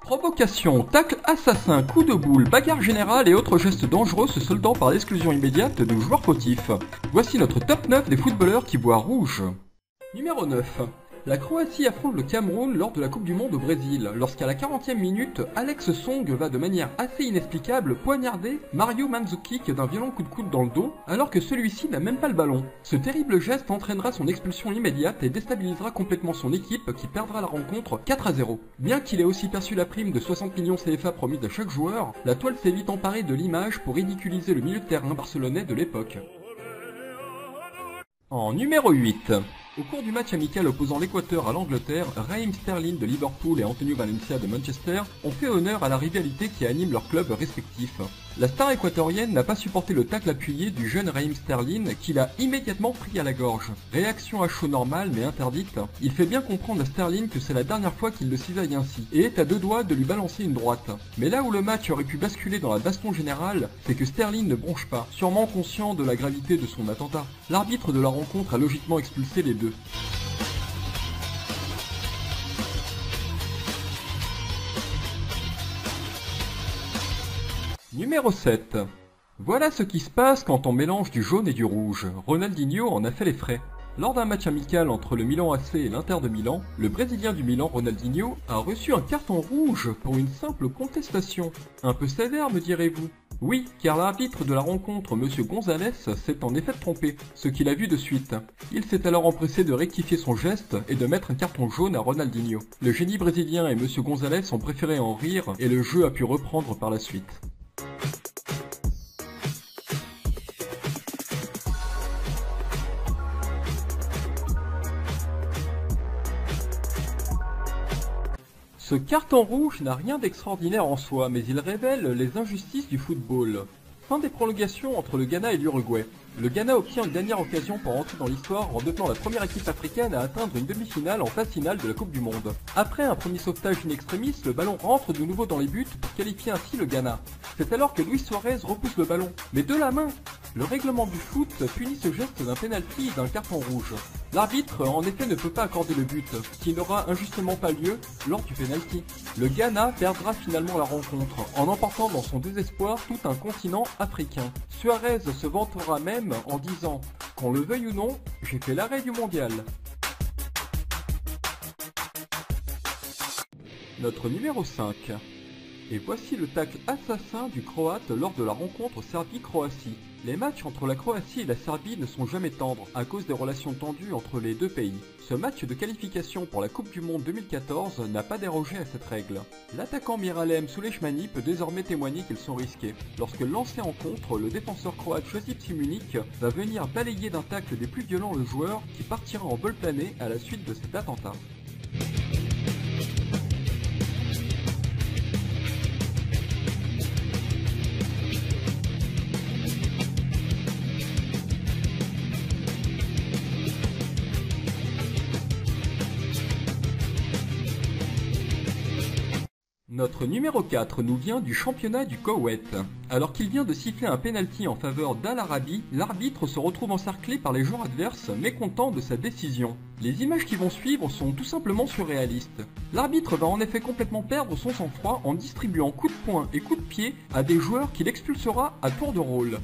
Provocation, tacle assassin, coup de boule, bagarre générale et autres gestes dangereux se soldant par l'exclusion immédiate de joueurs fautifs. Voici notre top 9 des footballeurs qui voient rouge. Numéro 9. La Croatie affronte le Cameroun lors de la Coupe du Monde au Brésil, lorsqu'à la 40e minute, Alex Song va de manière assez inexplicable poignarder Mario Mandzukic d'un violent coup de coude dans le dos, alors que celui-ci n'a même pas le ballon. Ce terrible geste entraînera son expulsion immédiate et déstabilisera complètement son équipe qui perdra la rencontre 4-0. Bien qu'il ait aussi perçu la prime de 60 millions CFA promise à chaque joueur, la toile s'est vite emparée de l'image pour ridiculiser le milieu de terrain barcelonais de l'époque. En numéro 8. Au cours du match amical opposant l'Équateur à l'Angleterre, Raheem Sterling de Liverpool et Antonio Valencia de Manchester ont fait honneur à la rivalité qui anime leurs clubs respectifs. La star équatorienne n'a pas supporté le tacle appuyé du jeune Raheem Sterling qui l'a immédiatement pris à la gorge. Réaction à chaud normale mais interdite, il fait bien comprendre à Sterling que c'est la dernière fois qu'il le cisaille ainsi, et est à deux doigts de lui balancer une droite. Mais là où le match aurait pu basculer dans la baston générale, c'est que Sterling ne bronche pas, sûrement conscient de la gravité de son attentat. L'arbitre de la rencontre a logiquement expulsé les deux. Numéro 7. Voilà ce qui se passe quand on mélange du jaune et du rouge. Ronaldinho en a fait les frais. Lors d'un match amical entre le Milan AC et l'Inter de Milan, le Brésilien du Milan, Ronaldinho, a reçu un carton rouge pour une simple contestation. Un peu sévère, me direz-vous? Oui, car l'arbitre de la rencontre, M. Gonzalez, s'est en effet trompé, ce qu'il a vu de suite. Il s'est alors empressé de rectifier son geste et de mettre un carton jaune à Ronaldinho. Le génie brésilien et M. Gonzalez ont préféré en rire et le jeu a pu reprendre par la suite. Ce carton rouge n'a rien d'extraordinaire en soi, mais il révèle les injustices du football. Fin des prolongations entre le Ghana et l'Uruguay. Le Ghana obtient une dernière occasion pour entrer dans l'histoire en devenant la première équipe africaine à atteindre une demi-finale en phase finale de la Coupe du Monde. Après un premier sauvetage in extremis, le ballon rentre de nouveau dans les buts pour qualifier ainsi le Ghana. C'est alors que Luis Suarez repousse le ballon, mais de la main. Le règlement du foot punit ce geste d'un penalty et d'un carton rouge. L'arbitre en effet ne peut pas accorder le but, qui n'aura injustement pas lieu lors du penalty. Le Ghana perdra finalement la rencontre, en emportant dans son désespoir tout un continent africain. Suarez se vantera même en disant « Qu'on le veuille ou non, j'ai fait l'arrêt du mondial ». Notre numéro 5. Et voici le tacle assassin du Croate lors de la rencontre Serbie-Croatie. Les matchs entre la Croatie et la Serbie ne sont jamais tendres à cause des relations tendues entre les deux pays. Ce match de qualification pour la Coupe du Monde 2014 n'a pas dérogé à cette règle. L'attaquant Miralem Sulejmani peut désormais témoigner qu'ils sont risqués. Lorsque lancé en contre, le défenseur croate Josip Simunic va venir balayer d'un tacle des plus violents le joueur qui partira en vol plané à la suite de cet attentat. Notre numéro 4 nous vient du championnat du Koweït. Alors qu'il vient de siffler un penalty en faveur d'Al Arabi, l'arbitre se retrouve encerclé par les joueurs adverses, mécontents de sa décision. Les images qui vont suivre sont tout simplement surréalistes. L'arbitre va en effet complètement perdre son sang-froid en distribuant coups de poing et coups de pied à des joueurs qu'il expulsera à tour de rôle.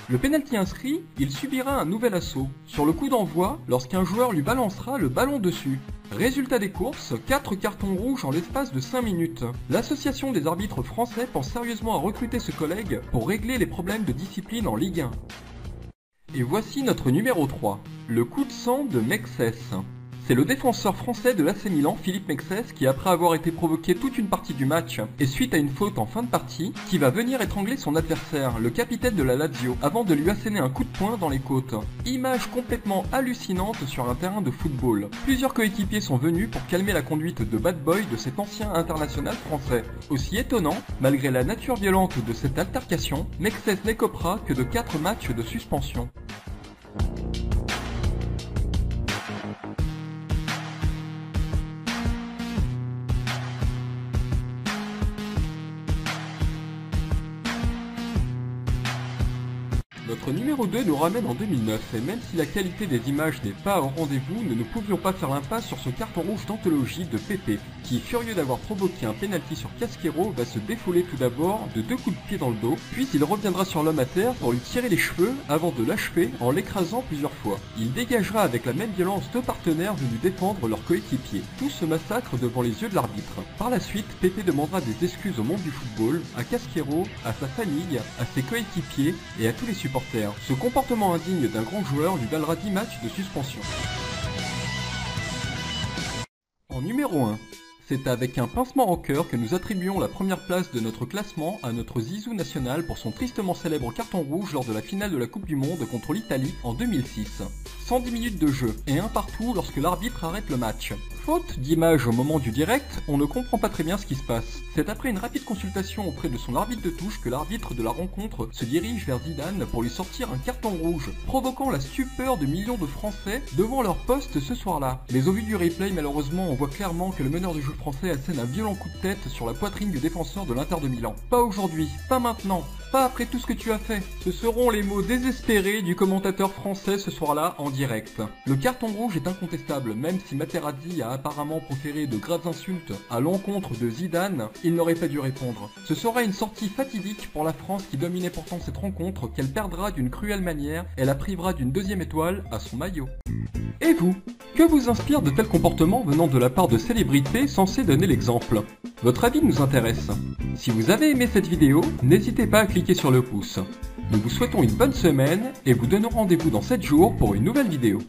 Le pénalty inscrit, il subira un nouvel assaut, sur le coup d'envoi, lorsqu'un joueur lui balancera le ballon dessus. Résultat des courses, 4 cartons rouges en l'espace de 5 minutes. L'association des arbitres français pense sérieusement à recruter ce collègue pour régler les problèmes de discipline en Ligue 1. Et voici notre numéro 3, le coup de sang de Mexès. C'est le défenseur français de l'AC Milan, Philippe Mexès, qui après avoir été provoqué toute une partie du match et suite à une faute en fin de partie, qui va venir étrangler son adversaire, le capitaine de la Lazio, avant de lui asséner un coup de poing dans les côtes. Image complètement hallucinante sur un terrain de football. Plusieurs coéquipiers sont venus pour calmer la conduite de bad boy de cet ancien international français. Aussi étonnant, malgré la nature violente de cette altercation, Mexès n'écopera que de 4 matchs de suspension. Notre numéro 2 nous ramène en 2009 et même si la qualité des images n'est pas au rendez-vous, nous ne pouvions pas faire l'impasse sur ce carton rouge d'anthologie de Pépé, qui, furieux d'avoir provoqué un pénalty sur Casquero, va se défouler tout d'abord de 2 coups de pied dans le dos, puis il reviendra sur l'homme à terre pour lui tirer les cheveux avant de l'achever en l'écrasant plusieurs fois. Il dégagera avec la même violence 2 partenaires venus défendre leur coéquipier. Tout se massacre devant les yeux de l'arbitre. Par la suite, Pépé demandera des excuses au monde du football, à Casquero, à sa famille, à ses coéquipiers et à tous les supporters. Ce comportement indigne d'un grand joueur lui valera 10 matchs de suspension. En numéro 1, c'est avec un pincement au cœur que nous attribuons la première place de notre classement à notre Zizou national pour son tristement célèbre carton rouge lors de la finale de la Coupe du Monde contre l'Italie en 2006. 110 minutes de jeu et un partout lorsque l'arbitre arrête le match. Faute d'image au moment du direct, on ne comprend pas très bien ce qui se passe. C'est après une rapide consultation auprès de son arbitre de touche que l'arbitre de la rencontre se dirige vers Zidane pour lui sortir un carton rouge, provoquant la stupeur de millions de Français devant leur poste ce soir-là. Mais au vu du replay, malheureusement, on voit clairement que le meneur de jeu français assène un violent coup de tête sur la poitrine du défenseur de l'Inter de Milan. Pas aujourd'hui, pas maintenant, pas après tout ce que tu as fait. Ce seront les mots désespérés du commentateur français ce soir-là en direct. Le carton rouge est incontestable, même si Materazzi a apparemment proféré de graves insultes à l'encontre de Zidane, il n'aurait pas dû répondre. Ce sera une sortie fatidique pour la France qui dominait pourtant cette rencontre, qu'elle perdra d'une cruelle manière et la privera d'une 2e étoile à son maillot. Et vous? Que vous inspire de tels comportements venant de la part de célébrités censées donner l'exemple? Votre avis nous intéresse. Si vous avez aimé cette vidéo, n'hésitez pas à cliquer sur le pouce. Nous vous souhaitons une bonne semaine et vous donnons rendez-vous dans 7 jours pour une nouvelle vidéo.